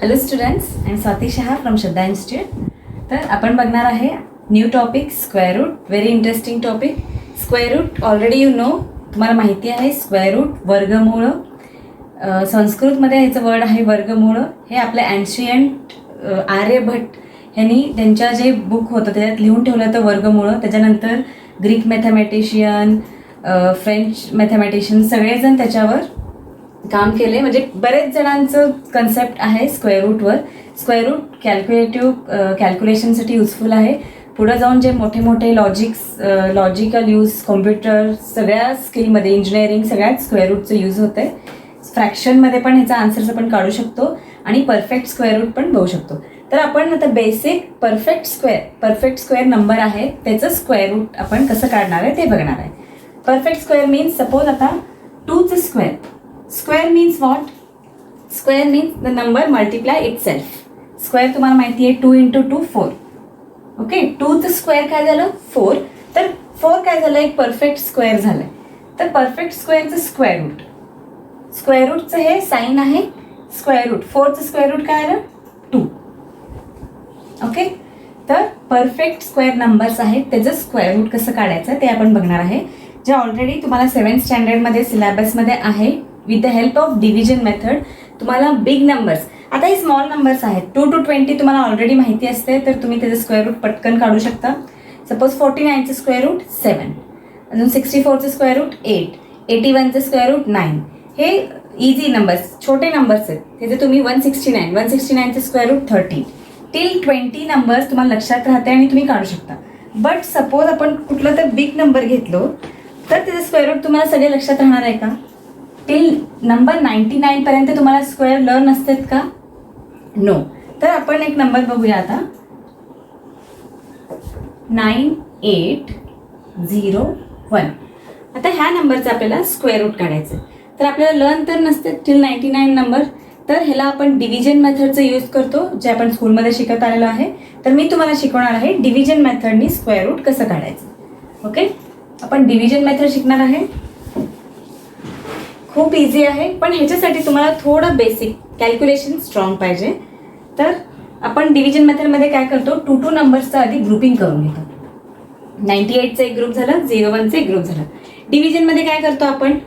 Hello students, I am Swati Shah from Shraddha institute. तर आपण बघणार आहे new topic square root. Very interesting topic. Square root already you know, तुम्हाला माहिती आहे. स्क्वेअर रूट वर्गमूळ, संस्कृतमध्ये ह्याचं वर्ड आहे वर्गमूळ. हे आपले ॲन्शियंट आर्यभट्ट ह्यांनी त्यांच्या जे बुक होतं त्याच्यात लिहून ठेवलं होतं वर्गमूळ. त्याच्यानंतर ग्रीक मॅथमॅटिशियन, फ्रेंच मॅथमॅटिशियन सगळेजण त्याच्यावर काम केले. म्हणजे बरेच जणांचं कन्सेप्ट आहे स्क्वेअर रूटवर. स्क्वेअर रूट कॅल्क्युलेशनसाठी युजफुल आहे. पुढं जाऊन जे मोठे मोठे लॉजिकल यूज, कॉम्प्युटर सगळ्या स्किलमध्ये, इंजिनिअरिंग सगळ्यात स्क्वेअर रूटचं यूज होतं आहे. फ्रॅक्शनमध्ये पण ह्याचा आन्सर्स आपण काढू शकतो आणि परफेक्ट स्क्वेअर रूट पण बघू शकतो. तर आपण आता बेसिक परफेक्ट स्क्वेअर नंबर आहे त्याचं स्क्वेअर रूट आपण कसं काढणार आहे ते बघणार आहे. परफेक्ट स्क्वेअर मीन्स सपोज आता 2चं square. Square means what? Square means the number multiply itself. Square तुम्हाला माहिती आहे 2 × 2 4. ओके, 2चं स्क्वेअर काय झालं 4. तर 4 काय झालं, एक परफेक्ट स्क्वेअर झालंय. तर परफेक्ट स्क्वेअरचं स्क्वेअर रूट, स्क्वेअर रूटचं हे साईन आहे स्क्वेअर रूट. 4चं स्क्वेअर रूट काय आलं 2. ओके, तर परफेक्ट स्क्वेअर नंबर्स आहेत त्याचं स्क्वेअर रूट कसं काढायचं ते आपण बघणार आहे, जे ऑलरेडी तुम्हाला 7th स्टँडर्डमध्ये सिलेबसमध्ये आहे. With the help of division method तुम्हाला बिग नंबर्स, आता हे स्मॉल नंबर्स आहेत 2 to 20 तुम्हाला ऑलरेडी माहिती असते, तर तुम्ही त्याचं स्क्वेअर रूट पटकन काढू शकता. सपोज 49चं स्क्वेअर रूट 7, अजून 64चं स्क्वेअर रूट 8, 81चं स्क्वेअर रूट 9. हे इझी नंबर्स, छोटे नंबर्स आहेत. त्याचे तुम्ही 169चं स्क्वेअर रूट 30 टिल 20 नंबर्स तुम्हाला लक्षात राहते आणि तुम्ही काढू शकता. बट सपोज आपण कुठलं तर बिग नंबर घेतलो तर त्याचं स्क्वेअर रूट तुम्हाला सगळे लक्षात राहणार आहे का? टिल नंबर 99 पर्यंत तुम्हाला स्क्वेअर लर्न असतात का? नो. तर आपण एक नंबर बघूया आता, 9801. आता ह्या नंबरचं आपल्याला स्क्वेअर रूट काढायचं. तर आपल्याला लर्न तर नसते टिल 99 नंबर, तर ह्याला आपण डिव्हिजन मेथडचं यूज करतो, जे आपण स्कूलमध्ये शिकत आलेलो आहे. तर मी तुम्हाला शिकवणार आहे डिव्हिजन मेथडनी स्क्वेअर रूट कसं काढायचं. ओके, आपण डिव्हिजन मेथड शिकणार आहे. खूप इझी आहे, पण ह्याच्यासाठी तुम्हाला थोडं बेसिक कॅल्क्युलेशन स्ट्रॉंग पाहिजे. तर आपण डिव्हिजन मेथडमध्ये काय करतो, 2 नंबर्सचं आधी ग्रुपिंग करून घेतो. 98चं एक ग्रुप झालं, 01चं एक ग्रुप झालं. डिव्हिजनमध्ये काय करतो आपण,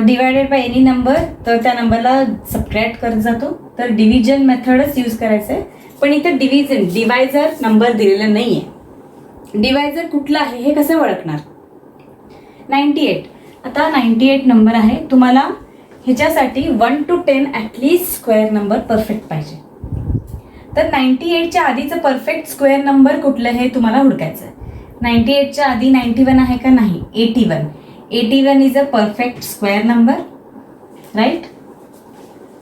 डिवायडेड बाय एनी नंबर, तर त्या नंबरला सबट्रॅक्ट करत जातो. तर डिव्हिजन मेथडच यूज करायचं आहे. पण इथं डिवायझर नंबर दिलेला नाही आहे. डिवायझर कुठला आहे हे कसं ओळखणार? 98. आता 98 नंबर आहे. तुम्हाला ह्याच्यासाठी 1 to 10 at least square number perfect पाहिजे. तर 98च्या आधीचं परफेक्ट स्क्वेअर नंबर कुठलं हे तुम्हाला हुडकायचं आहे. 98च्या आधी 91 आहे का? नाही. 81 is a perfect square number, right.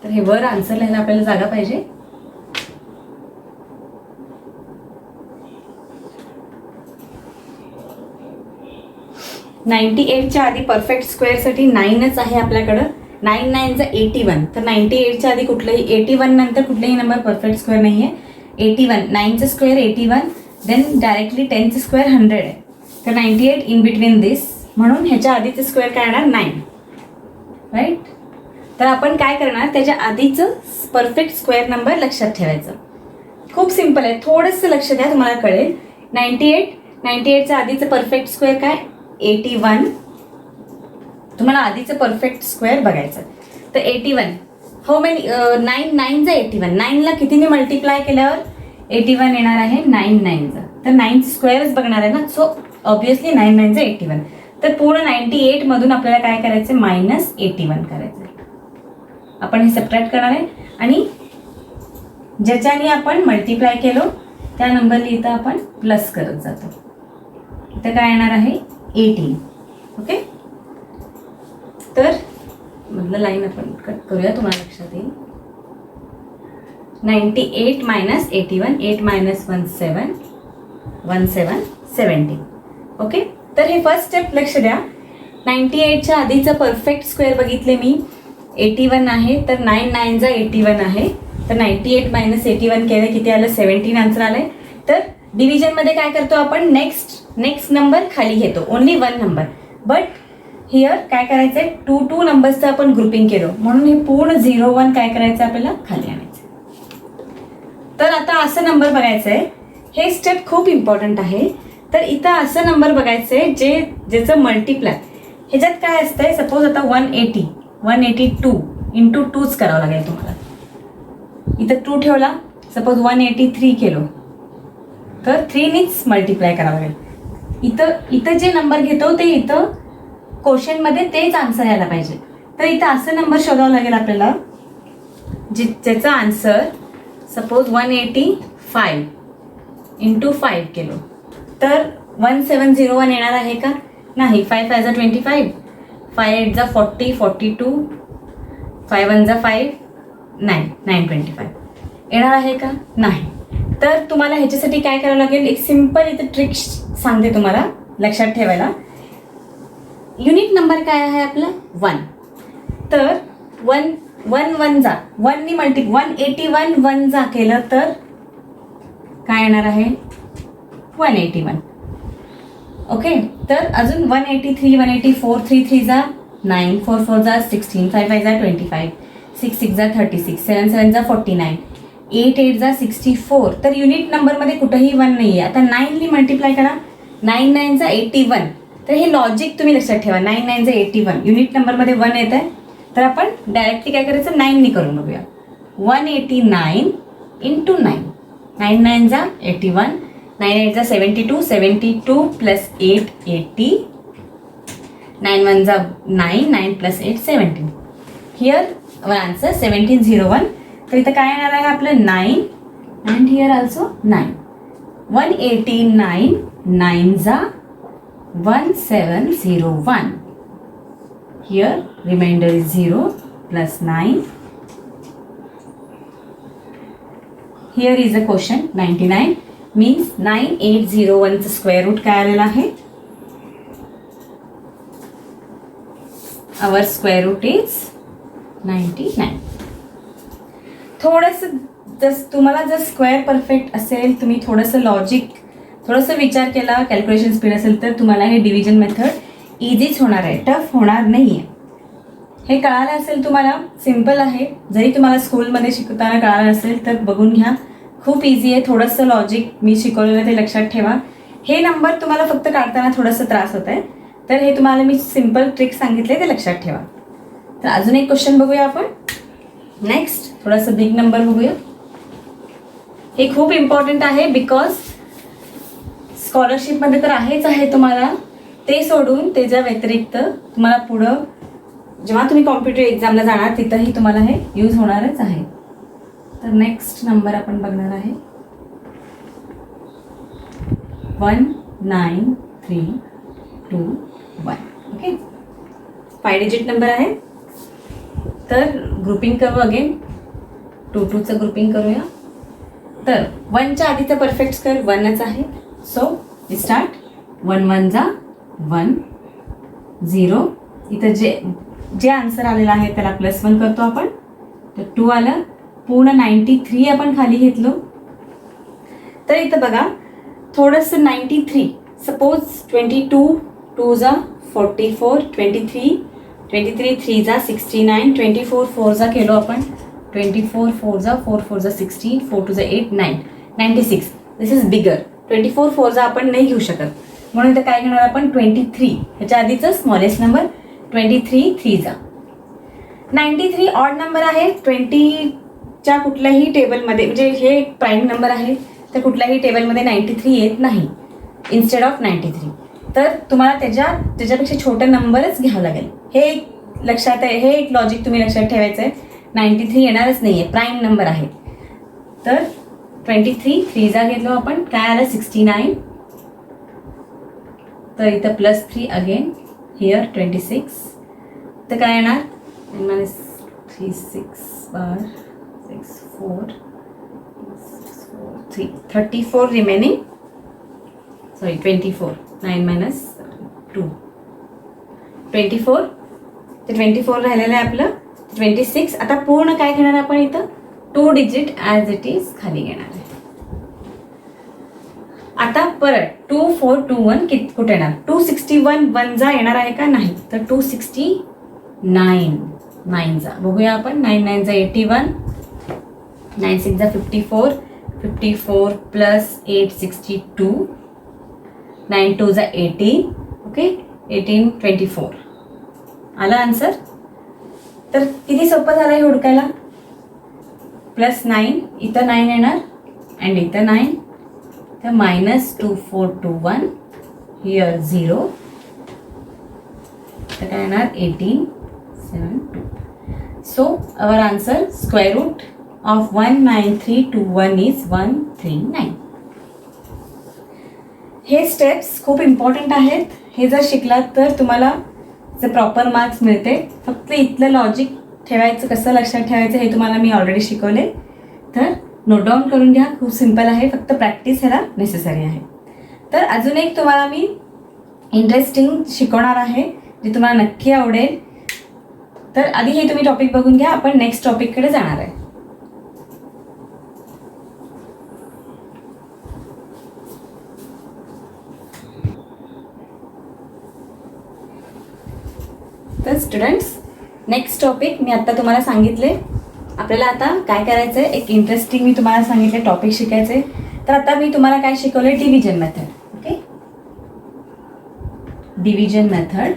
तर हे वर आन्सर लिहायला आपल्याला जागा पाहिजे. च्या आधी परफेक्ट स्क्वेअरसाठी 9च आहे आपल्याकडं. 9 9 81. तर 98च्या आधी कुठलंही, 81 नंतर कुठलाही नंबर परफेक्ट स्क्वेअर नाही आहे. 81, 9चं स्क्वेअर 81, देन डायरेक्टली 10चं स्क्वेअर 100 आहे. तर 98 इन बिटवीन दिस, म्हणून ह्याच्या आधीचं स्क्वेअर काय येणार 9, राईट. तर आपण काय करणार, त्याच्या आधीचं परफेक्ट स्क्वेअर नंबर लक्षात ठेवायचं. खूप सिम्पल आहे, थोडंसं लक्ष द्या तुम्हाला कळेल. 98च्या आधीचं परफेक्ट स्क्वेअर काय 81. तुम्हाला आधीचं परफेक्ट स्क्वेअर बघायचं. तर 81 हाऊ मेनी, 9 81. 9ला कितीने मल्टिप्लाय केल्यावर 81 येणार आहे 9 तर 9 स्क्वेअरच बघणार आहे ना. So obviously 9 81. तर पूर्ण 98 मधून आपल्याला काय करायचं, -81 करायचं. आपण हे सबट्रॅक्ट करणार आहे आणि ज्याच्याने आपण मल्टिप्लाय केलो त्या नंबरला इथं आपण प्लस करत जातो. इथं काय येणार आहे 18. ओके, तर मधलं लाईन आपण कट करूया, तुम्हाला लक्षात येईल. 98 - 81, 8 - 1 7, 17 17. ओके, तर हे फर्स्ट स्टेप लक्ष द्या. 98च्या आधीचं परफेक्ट स्क्वेअर बघितले मी 81 आहे. तर 9 9 81 आहे. तर 98 - 81 केलं किती आलं 17 आन्सर आलंय. तर डिव्हिजनमध्ये काय करतो आपण, नेक्स्ट नंबर खाली घेतो, ओनली 1 नंबर. बट हिअर काय करायचं आहे, 2 नंबर्सचं आपण ग्रुपिंग केलं म्हणून हे पूर्ण 0 1 काय करायचं आपल्याला खाली आणायचं. तर आता असं नंबर बघायचं आहे, हे स्टेप खूप इम्पॉर्टंट आहे. तर इथं असं नंबर बघायचं आहे ज्याचं मल्टिप्लाय ह्याच्यात काय असतंय. सपोज आता 182 इंटू 2च करावं लागेल तुम्हाला. इथं 2 ठेवला, सपोज 183 केलो तर 3नीच मल्टिप्लाय करावं लागेल. इथं जे नंबर घेतो ते इथं क्वेश्चनमध्ये तेच आन्सर यायला पाहिजे. तर इथं असं नंबर शोधावं लागेल आपल्याला ज्याचा आन्सर सपोज 185 इंटू 5 केलो तर 1701 येणार आहे का? नाही. 5 5 25, 5 8 40, 42, 5 1 5, 925 येणार आहे का? नाही. तर तुम्हाला ह्याच्यासाठी काय करावं लागेल, एक सिम्पल इथं ट्रिक सांगते तुम्हाला लक्षात ठेवायला. युनिट नंबर काय आहे आपला? 1. तर 1 जा 1नी 181 1 जा केलं तर काय येणार आहे? 181. ओके. तर अजून 183 184 3 3 जा 9 4 4 जा 16 5 5 जा 25 6 6 जा 36 7 7 जा 49 8 8 जा 64. तर युनिट नंबरमध्ये कुठंही 1 नाही आहे. आता 9नी मल्टिप्लाय करा. 9 9 जा 81. तर हे लॉजिक तुम्ही लक्षात ठेवा. 9 9 जा 81 युनिट नंबरमध्ये 1 येत आहे. तर आपण डायरेक्टली काय करायचं, 9नी करून बघूया. 189 इंटू 9. 9 9 जा 81, 9 8 जा 72, 72 प्लस 8 80, 9 1 जा 9, 9 प्लस 8 17. Here our answer 1701. तर इथं काय येणार आहे आपलं 9 अँड हिअर ऑल्सो 9. 189 9 जा 1701. Here remainder is 0 plus 9. Here is a question 99 means 9801 चं स्क्वेअर रूट काय आलेला आहे? Our square root is 99. थोडंसं तुम्हाला जर स्क्वेअर परफेक्ट असेल, तुम्ही थोडंसं लॉजिक थोडंसं विचार केला, कॅल्क्युलेशन स्पीड असेल तर तुम्हाला हे डिव्हिजन मेथड इझीच होणार आहे, टफ होणार नाही आहे. हे कळालं असेल तुम्हाला, सिम्पल आहे. जरी तुम्हाला स्कूलमध्ये शिकवताना कळालं असेल तर बघून घ्या, खूप इझी आहे. थोडंसं लॉजिक मी शिकवलेलं ते लक्षात ठेवा. हे नंबर तुम्हाला फक्त काढताना थोडंसं त्रास होत आहे, तर हे तुम्हाला मी सिम्पल ट्रिक सांगितले ते लक्षात ठेवा. तर अजून एक क्वेश्चन बघूया आपण. नेक्स्ट थोडंसं बिग नंबर बघूया. हे खूप इम्पॉर्टंट आहे बिकॉज स्कॉलरशिपमध्ये तर आहे तुम्हाला. ते सोडून त्याच्या व्यतिरिक्त तुम्हाला पुढं जेव्हा तुम्ही कॉम्पिटेटिव्ह एक्झामला जाणार तिथंही तुम्हाला हे यूज होणारच आहे. तर नेक्स्ट नंबर आपण बघणार आहे 19321. ओके, 5 डिजिट नंबर आहे. तर ग्रुपिंग करू अगेन, 2 2चं ग्रुपिंग करूया. तर 1च्या आधीचं परफेक्ट स्क्वेअर 1च आहे. So we start. 1 1 जा 1 0. इथं जे आन्सर आलेला आहे त्याला +1 करतो आपण. तर 2 आलं. पूर्ण 93 आपण खाली घेतलो. तर इथं बघा थोडंसं 93 सपोज 22 2 जा 44 23 23 3 जा 69 24 4 जा केलो आपण. 24 4 जा 4 4 जा 16 4 2 जा 8 9 96. दिस इज बिगर. 24 4 जा आपण नाही घेऊ शकत, म्हणून इथं काय घेणार आपण 23. ह्याच्या आधीचं स्मॉलेस्ट नंबर 23 3 जा. 93 ऑड नंबर आहे. 20च्या कुठल्याही टेबलमध्ये, म्हणजे हे एक प्राईम नंबर आहे तर कुठल्याही टेबलमध्ये 93 येत नाही इन्स्टेड ऑफ 93. तर तुम्हाला त्याच्यापेक्षा छोटा नंबरच घ्यावा लागेल. हे एक लक्षात आहे, हे एक लॉजिक तुम्ही लक्षात ठेवायचं आहे. 93 येणारच नाही आहे, प्राईम नंबर आहे. तर 23 3 जा घेतलो आपण. काय आलं 69. तर इथं +3 अगेन. हिअर 26. तर काय येणार -3 6 बार 6 4 3 34 रिमेनिंग. सॉरी 24 9 - 2 24. ते 24 राहिलेलं आहे आपलं 26. आता पूर्ण काय घेणार आपण इथं 2 डिजिट ॲज इट इज खाली घेणार आहे. आता परत 2 4 2 1 कुठे येणार? 261 1 जा येणार आहे का? नाही. तर 269 9 जा बघूया आपण. 9 9 जा 81, 9 6 जा 54, 54 प्लस 8 62, 9 2 जा 18, ओके 18 24. आला आन्सर. तर किती सोपं झालं आहे हुडकायला. प्लस 9 इथं 9 येणार अँड इथं 9, तर -2421 हिअर 0, तर काय येणार 18 7 2. So our answer square root of 19321 is 139. हे स्टेप्स खूप इम्पॉर्टंट आहेत. हे जर शिकलात तर तुम्हाला जर प्रॉपर मार्क्स मिळते. फक्त इथलं लॉजिक ठेवायचं, कसं लक्षात ठेवायचं हे तुम्हाला मी ऑलरेडी शिकवले. तर नोट डाऊन करून घ्या. खूप सिम्पल आहे, फक्त प्रॅक्टिस ह्याला नेसेसरी आहे. तर अजून एक तुम्हाला मी इंटरेस्टिंग शिकवणार आहे जे तुम्हाला नक्की आवडेल. तर आधी हे तुम्ही टॉपिक बघून घ्या. आपण नेक्स्ट टॉपिककडे जाणार आहे. तर स्टुडंट्स, नेक्स्ट टॉपिक मी आत्ता तुम्हाला सांगितले. आपल्याला आता काय करायचं आहे, एक इंटरेस्टिंग मी तुम्हाला सांगितले टॉपिक शिकायचे. तर आता मी तुम्हाला काय शिकवले, division method. Okay, division method.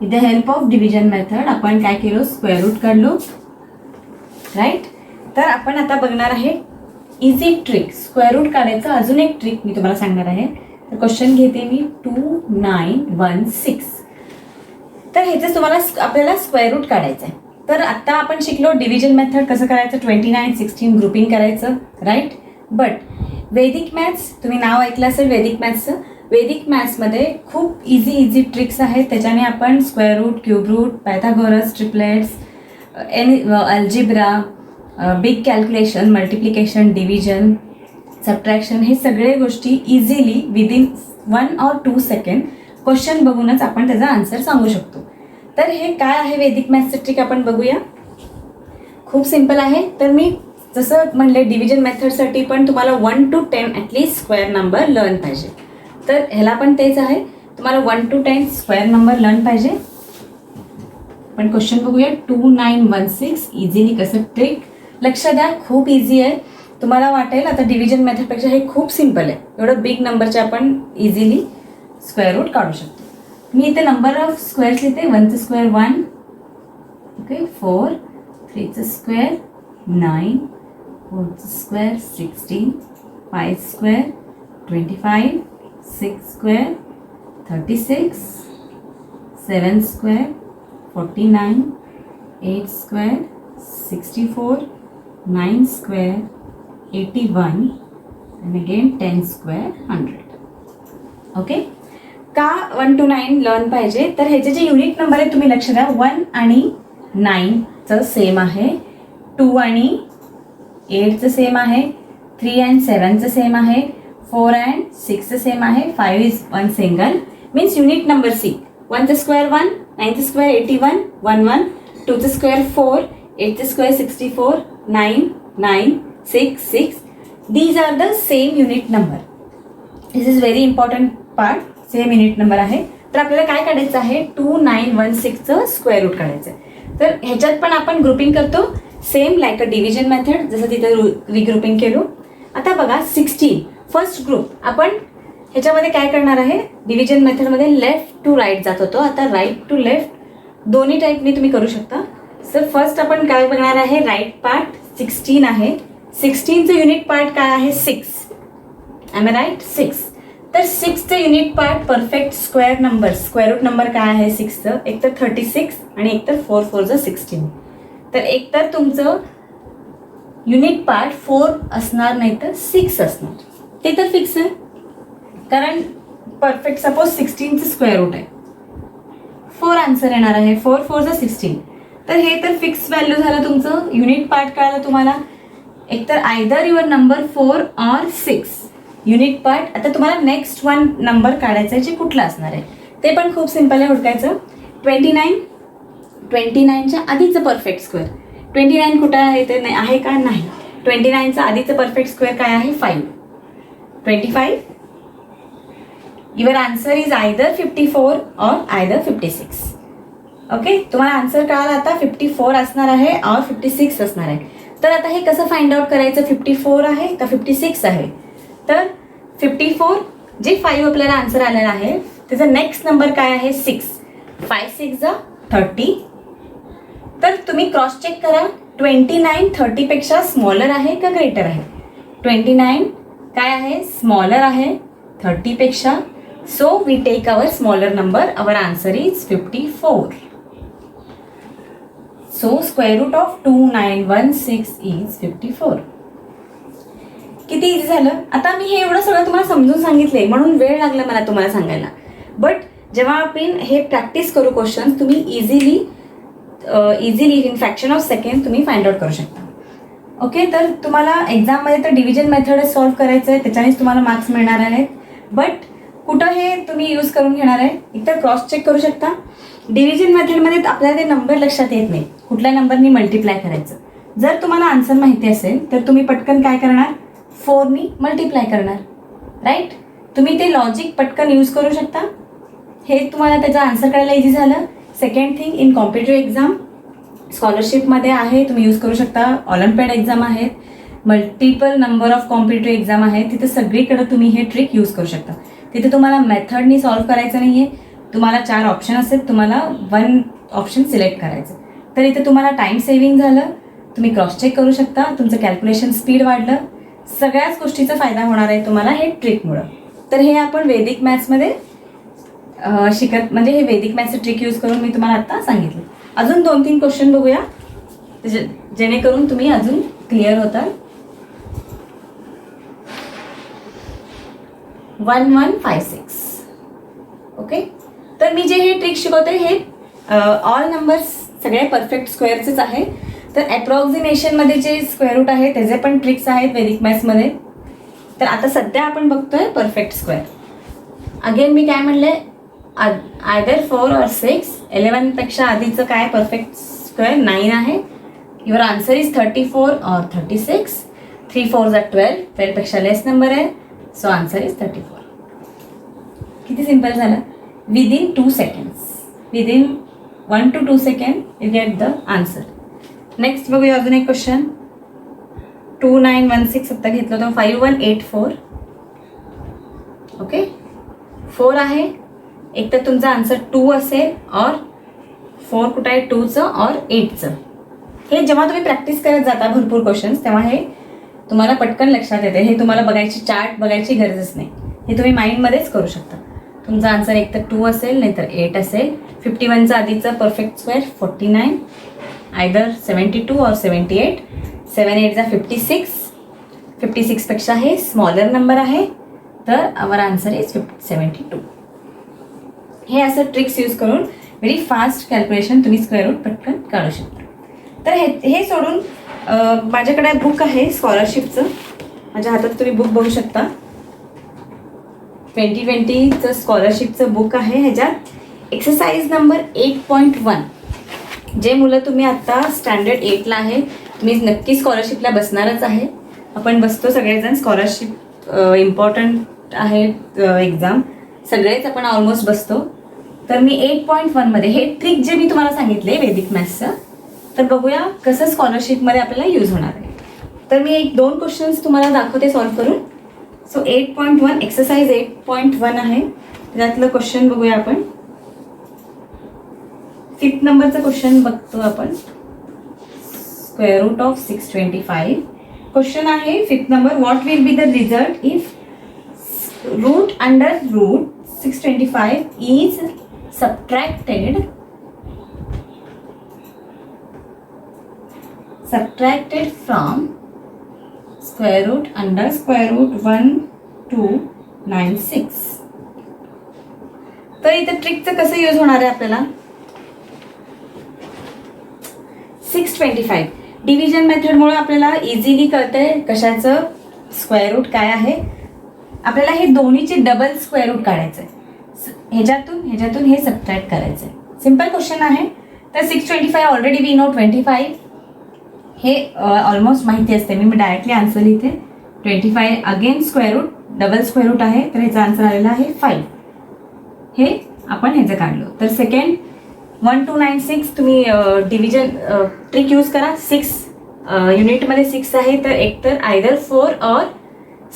With the help of division method आपण काय केलो, स्क्वेअर रूट काढलो, राईट. तर आपण आता बघणार आहे इझी ट्रिक. स्क्वेअर रूट काढायचं अजून एक ट्रिक मी तुम्हाला सांगणार आहे. तर क्वेश्चन घेते मी 2916. तर ह्याचं तुम्हाला आपल्याला स्क्वेअर रूट काढायचं आहे. तर आत्ता आपण शिकलो डिव्हिजन मेथड कसं करायचं, 29 16 ग्रुपिंग करायचं, राईट. बट वैदिक मॅथ्स, तुम्ही नाव ऐकलं असेल वैदिक मॅथ्सचं. वैदिक मॅथ्समध्ये खूप इझी ट्रिक्स आहेत. त्याच्याने आपण square root, cube root, Pythagoras, triplets, algebra, big calculation, multiplication, division, subtraction, हे सगळे गोष्टी easily within 1 or 2 second question बघूनच आपण त्याचा आन्सर सांगू शकतो. तर हे काय आहे वैदिक मॅथ्सचं ट्रिक आपण बघूया. खूप सिम्पल आहे. तर मी जसं म्हणले डिव्हिजन मेथडसाठी पण तुम्हाला 1 to 10 at least square number learn पाहिजे. तर ह्याला पण तेच आहे, तुम्हाला 1 to 10 स्क्वेअर नंबर लर्न पाहिजे. पण क्वेश्चन बघूया 2916. इझिली कसं ट्रिक, लक्ष द्या, खूप इझी आहे. तुम्हाला वाटेल आता डिव्हिजन मेथडपेक्षा हे खूप सिम्पल आहे. एवढं बिग नंबरचे आपण इझिली स्क्वेअर रूट काढू शकतो. मी इथे नंबर ऑफ स्क्वेअर्स लिहिते. 1चं स्क्वेअर 1, ओके 4, 3चं स्क्वेअर 9, 4चं square 16, 5 square 25, 6 square 36, 7 square 49, 8 square 64, 9 square 81 and again 10 square 100. Okay. का 1 to 9 लर्न पाहिजे, तर ह्याचे जे युनिट नंबर आहे तुम्ही लक्ष द्या. 1 आणि 9चं सेम आहे, 2 आणि 8चं सेम आहे, 3 and 7चं सेम आहे, 4 and 6चं सेम आहे, 5 is 1 single. Means unit number सी. 1चं स्क्वेअर 1, 9चं स्क्वेअर 81, 1 1, 2चं स्क्वेअर 4, 8चं square 64, 9 9, 6 6. These are the same unit number. This is very important part. Same unit number आहे. तर आपल्याला काय काढायचं आहे, 2916चं स्क्वेअर रूट काढायचं आहे. तर ह्याच्यात पण आपण ग्रुपिंग करतो same like a division method, जसं तिथं रिग्रुपिंग केलो. आता बघा 16 फर्स्ट ग्रुप. आपण ह्याच्यामध्ये काय करणार आहे, डिव्हिजन मेथडमध्ये लेफ्ट टू राईट जात होतो, आता राईट टू लेफ्ट दोन्ही टाईपनी तुम्ही करू शकता. सर फर्स्ट आपण काय बघणार आहे, राईट पार्ट 16 आहे. 16चं युनिट पार्ट काय आहे, 6. एम राईट, 6. तर 6चं unit part perfect square number, square root number काय आहे 6चं, एक तर 36 आणि एक तर 4 4 16. तर एक तर तुमचं युनिट पार्ट 4 असणार, नाही तर 6 असणार. ते तर फिक्स आहे, कारण परफेक्ट सपोज 16चं स्क्वेअर रूट आहे, 4 आन्सर येणार आहे. 4 4 16. तर हे तर फिक्स व्हॅल्यू झालं तुमचं. युनिट पार्ट कळालं तुम्हाला, एक तर either your number 4 or 6 unit part. आता तुम्हाला नेक्स्ट 1 नंबर काढायचा आहे, जे कुठला असणार आहे ते पण खूप सिम्पल आहे हुडकायचं. 29, 29च्या आधीचं परफेक्ट स्क्वेअर. 29 कुठं आहे ते नाही आहे का, नाही. 29चं आधीचं परफेक्ट स्क्वेअर काय आहे, 5. 25. Your answer is either 54 or either 56. Okay, तुम्हाला आन्सर कळाला आता. 54 असणार आहे और 56 असणार आहे. तर आता हे कसं फाइंड आउट करायचं, 54 आहे का 56 आहे. तर 54 जे 5 आपल्याला आन्सर आलेला आहे त्याचा नेक्स्ट नंबर काय आहे 6. 5 6 जा 30. तर तुम्ही क्रॉस चेक करा 29 30 पेक्षा स्मॉलर आहे का ग्रेटर आहे. 29 काय आहे, स्मॉलर आहे 30 पेक्षा. So we take our smaller number. Our answer is 54. So square root of 2916 is 54. किती इझी झालं. आता मी हे एवढं सगळं तुम्हाला समजून सांगितले म्हणून वेळ लागला मला तुम्हाला सांगायला. बट जेव्हा आपण हे प्रॅक्टिस करू क्वेश्चन्स तुम्ही easily in fraction of second तुम्ही फाइंड आउट करू शकता. ओके, तर तुम्हाला एक्झाममध्ये तर डिव्हिजन मेथडच सॉल्व्ह करायचं आहे, त्याच्यानेच तुम्हाला मार्क्स मिळणार आहेत. बट कुठं हे तुम्ही यूज करून घेणार आहे, एकतर क्रॉस चेक करू शकता. डिव्हिजन मेथडमध्ये आपल्याला ते नंबर लक्षात येत नाही, कुठल्या नंबरनी मल्टिप्लाय करायचं. जर तुम्हाला आन्सर माहिती असेल तर तुम्ही पटकन काय करणार, 4नी मल्टिप्लाय करणार. राईट, तुम्ही ते लॉजिक पटकन यूज करू शकता. हे तुम्हाला त्याचा आन्सर करायला इझी झालं. Second thing, in competitive exam स्कॉलरशिपमध्ये आहे, तुम्ही यूज करू शकता. ऑलिम्पियाड एक्झाम आहेत, multiple number of competitive exam आहेत, तिथे सगळीकडे तुम्ही हे ट्रिक यूज करू शकता. तिथे तुम्हाला मेथडनी सॉल्व्ह करायचं नाही आहे. तुम्हाला 4 ऑप्शन असेल, तुम्हाला 1 ऑप्शन सिलेक्ट करायचं. तर इथे तुम्हाला टाईम सेव्हिंग झालं, तुम्ही क्रॉस चेक करू शकता, तुमचं कॅल्क्युलेशन स्पीड वाढलं. सगळ्याच गोष्टीचा फायदा होणार आहे तुम्हाला हे ट्रिकमुळं. तर हे आपण वैदिक मॅथ्समध्ये शिकत, म्हणजे हे वैदिक मॅथ्सचं ट्रिक यूज करून मी तुम्हाला आता सांगितलं. अजून 2-3 क्वेश्चन बघूया जेणेकरून तुम्ही अजून क्लिअर होताल. 1156. ओके, तर मी जे हे ट्रिक शिकवते हे ऑल नंबर्स सगळे परफेक्ट स्क्वेअरचेच आहे. तर ॲप्रॉक्झिमेशनमध्ये जे स्क्वेअर रूट आहे त्याचे पण ट्रिक्स आहेत वैदिक मॅथ्समध्ये. तर आता सध्या आपण बघतोय परफेक्ट स्क्वेअर. अगेन मी काय म्हणले, आयदर 4 और 6. 11 पेक्षा आधीचं काय परफेक्ट स्क्वेअर 9 आहे. युअर आन्सर इज 34 और 36. 3 4s are 12. 12 पेक्षा लेस नंबर आहे, सो आन्सर इज 34. किती सिंपल झालं. Within 2 seconds, within 1 to 2 seconds you get the answer. Next बघूया अजून एक क्वेश्चन. 2916 आत्ता घेतलं होतं. 5184. ओके, 4 आहे, एक तर तुमचा आन्सर 2 असेल और 4 कुठं आहे 2चं और 8चं. हे जेव्हा तुम्ही प्रॅक्टिस करत जाता भरपूर क्वेश्चन्स तेव्हा हे तुम्हाला पटकन लक्षात येते. हे तुम्हाला बघायची चार्ट बघायची गरजच नाही, हे तुम्ही माइंडमध्येच करू शकता. तुमचा आन्सर एक तर 2 असेल नाहीतर 8 असेल. 51चं आधीचं परफेक्ट स्क्वेअर 49, आयदर 72 और 78. 7 8 जा 56. 56 पेक्षा हे स्मॉलर नंबर आहे, तर आवर आन्सर इज 72. हे असं ट्रिक्स यूज करून व्हेरी फास्ट कॅल्क्युलेशन तुम्ही स्क्वेअर रूट पटकन काढू शकता. तर हे सोडून माझ्याकडे बुक आहे स्कॉलरशिपचं, माझ्या हातात तुम्ही बुक बघू शकता. 2020चं स्कॉलरशिपचं बुक आहे. ह्याच्यात एक्सरसाइज नंबर 8.1. जे मुलं तुम्ही आत्ता स्टँडर्ड 8ला आहे तुम्ही नक्की स्कॉलरशिपला बसणारच आहे. आपण बसतो सगळेजण, स्कॉलरशिप इम्पॉर्टंट आहे एक्झाम, सगळेच आपण ऑलमोस्ट बसतो. तर मी 8.1मध्ये हे ट्रिक जे मी तुम्हाला सांगितले वैदिक मॅथ्सचं, तर बघूया कसं स्कॉलरशिपमध्ये आपल्याला यूज होणार आहे. तर मी 1-2 क्वेश्चन्स तुम्हाला दाखवते सॉल्व्ह करून. सो 8.1 एक्सरसाइज 8.1 आहे, त्यातलं क्वेश्चन बघूया आपण. 5th नंबरचं क्वेश्चन बघतो आपण. Square root of 625. क्वेश्चन आहे 5th number. What will be the result if root under root 625 is subtracted from square root under square root 1296. तर इथे ट्रिकचं कसं यूज होणार आहे आपल्याला. 625 डिव्हिजन मेथडमुळे आपल्याला इझिली कळतंय कशाचं स्क्वेअर रूट काय आहे. आपल्याला हे दोन्हीचे डबल स्क्वेअर रूट काढायचं आहे. ह्याच्यातून हे सबट्रॅक्ट करायचं आहे. सिम्पल क्वेश्चन आहे. तर 625 ऑलरेडी वी नो 25 हे ऑलमोस्ट माहिती असते. मी डायरेक्टली आन्सर लिहिते. 25 again square root double square root आहे, तर ह्याचा आन्सर आलेला आहे 5. हे आपण ह्याचं काढलो. तर सेकंड 1296 तुम्ही डिव्हिजन ट्रिक यूज करा. 6 युनिटमध्ये 6 आहे, तर एकतर आयदर 4 और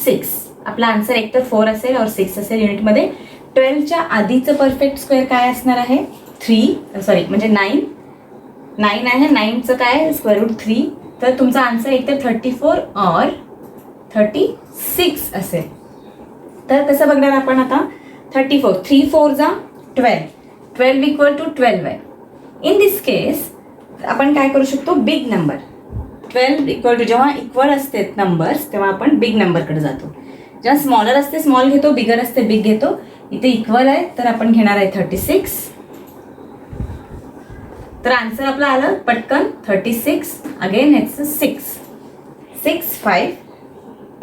6. आपला आन्सर एकतर 4 असेल और 6 असेल युनिटमध्ये. 12च्या आधीचं परफेक्ट स्क्वेअर काय असणार आहे? 3 सॉरी म्हणजे 9 आहे. 9चं काय? Square root 3. तर तुमचा आन्सर एकतर 34 और 36 असेल. तर कसं बघणार आपण आता? 34 3 4 जा 12 इक्वल टू 12 आहे. इन दिस केस आपण काय करू शकतो? बिग नंबर 12 इक्वल टू, जेव्हा इक्वल असते नंबर्स तेव्हा आपण बिग नंबरकडे जातो. जेव्हा स्मॉलर असते स्मॉल घेतो, बिगर असते बिग घेतो. इथे इक्वल आहे तर आपण घेणार आहे 36. तर आन्सर आपला आलं पटकन 36. Again it's 6 5.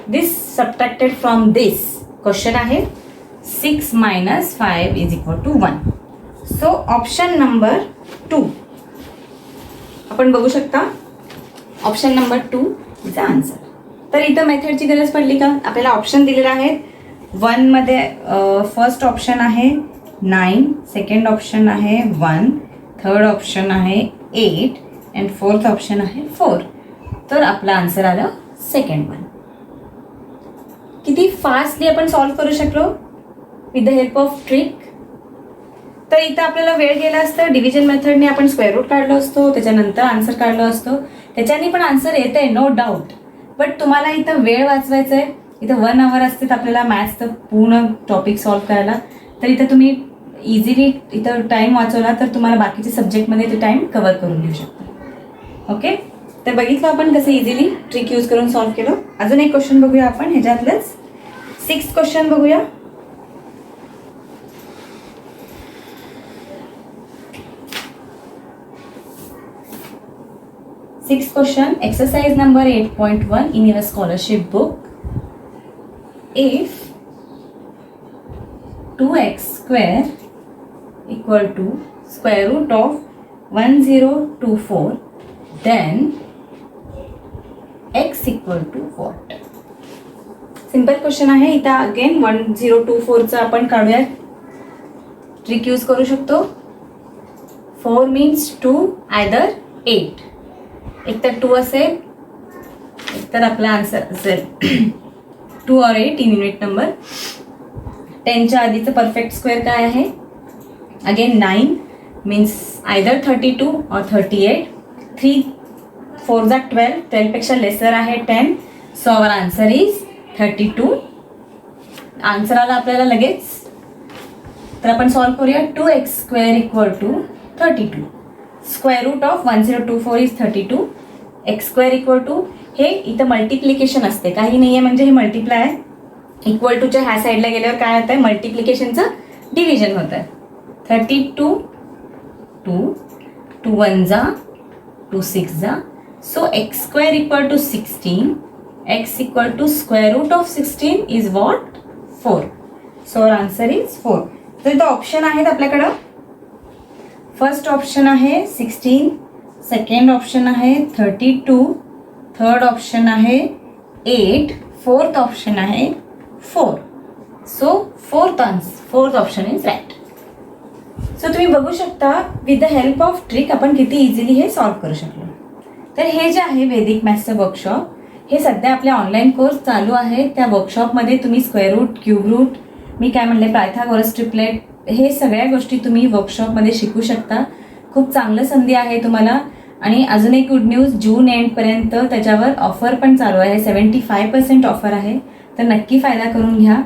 This subtracted from this question आहे 6 - 5 is equal to 1. So option number 2 आपण बघू शकता. Option number 2 is answer. तर इथं मेथडची गरज पडली का? आपल्याला ऑप्शन दिलेला आहे. 1 मध्ये फर्स्ट ऑप्शन आहे 9, सेकंड ऑप्शन आहे 1, थर्ड ऑप्शन आहे 8 अँड फोर्थ ऑप्शन आहे 4. तर आपला आन्सर आलं सेकंड 1. किती फास्टली आपण सॉल्व्ह करू शकलो with the help of trick. तर इथं आपल्याला वेळ गेला असतं. डिव्हिजन मेथडने आपण स्क्वेअर रूट काढलो असतो, त्याच्यानंतर आन्सर काढलो असतो. त्याच्याने पण आन्सर येते नो डाऊट. बट तुम्हाला इथं वेळ वाचवायचा आहे. इथं 1 आवर असते आपल्याला मॅथ्सचं पूर्ण टॉपिक सॉल्व्ह करायला. तर इथं तुम्ही इझिली इथं टाईम वाचवला तर तुम्हाला बाकीच्या सब्जेक्टमध्ये ते टाईम कव्हर करून घेऊ शकता. ओके, तर बघितलं आपण कसं इझिली ट्रिक यूज करून सॉल्व्ह केलं. अजून एक क्वेश्चन बघूया आपण. ह्याच्यातलंच 6th क्वेश्चन बघूया. Sixth question, exercise number 8.1 in your scholarship book. If 2x square equal to square root of 1024, then x equal to what? Simple question आहे. इथं अगेन 1024चा आपण काढूया. ट्रिक यूज करू शकतो. 4 means 2, आयदर 8. एक तर 2 असेल, एक तर आपला आन्सर असेल 2 और 8 इन युनिट नंबर. 10च्या आधीचं परफेक्ट स्क्वेअर काय आहे? अगेन 9 मीन्स आयदर 32 और 38. 3 4 जा 12, 12पेक्षा लेसर आहे 10. So our answer is 32. Answer आला आपल्याला लगेच. तर आपण सॉल्व्ह करूया. 2x square equal to 32. Square root of 1024 is 32. X square equal to, हे इथं मल्टिप्लिकेशन असते, काही नाही आहे म्हणजे हे मल्टिप्लाय आहे. इक्वल टूच्या ह्या साईडला गेल्यावर काय होतं आहे? मल्टिप्लिकेशनचं डिव्हिजन होतं आहे. 32 2 1 जा 2 6 जा. So x square equal to 16. X equal to square root of 16 is what? 4. So answer is 4. तर इथं ऑप्शन आहेत आपल्याकडं. फर्स्ट ऑप्शन आहे 16, सेकंड ऑप्शन आहे 32, थर्ड ऑप्शन आहे 8, फोर्थ ऑप्शन आहे 4. So fourth option is right. So तुम्ही बघू शकता with the help of trick आपण किती इझिली हे सॉल्व्ह करू शकलो. तर हे जे आहे वैदिक मॅथ्सचं वर्कशॉप, हे सध्या आपल्या ऑनलाईन कोर्स चालू आहे. त्या वर्कशॉपमध्ये तुम्ही स्क्वेअर रूट, क्यूब रूट, मी काय म्हणले पायथागोरस ट्रिपलेट, हे सगळ्या गोष्टी तुम्ही वर्कशॉपमध्ये शिकू शकता. खूप चांगलं संधी आहे तुम्हाला. आणि अजून एक गुड न्यूज, जून एंडपर्यंत त्याच्यावर ऑफर पण चालू आहे. 75% ऑफर आहे. तर नक्की फायदा करून घ्या.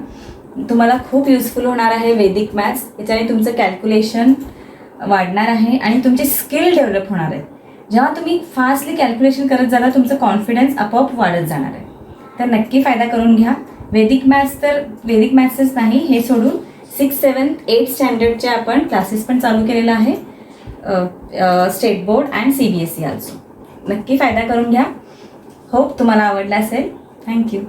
तुम्हाला खूप युजफुल होणार आहे वैदिक मॅथ्स. याच्याने तुमचं कॅल्क्युलेशन वाढणार आहे आणि तुमचे स्किल डेव्हलप होणार आहे. जेव्हा तुम्ही फास्टली कॅल्क्युलेशन करत जाल तुमचं कॉन्फिडन्स आपोआप वाढत जाणार आहे. तर नक्की फायदा करून घ्या. वैदिक मॅथ्स तर वैदिक मॅथ्सच नाही, हे सोडून 6th, 7th, 8th स्टँडर्डचे आपण क्लासेस पण चालू केलेला आहे. State board and CBSE also. नक्की फायदा करून घ्या. होप तुम्हाला आवडला असेल. थँक्यू.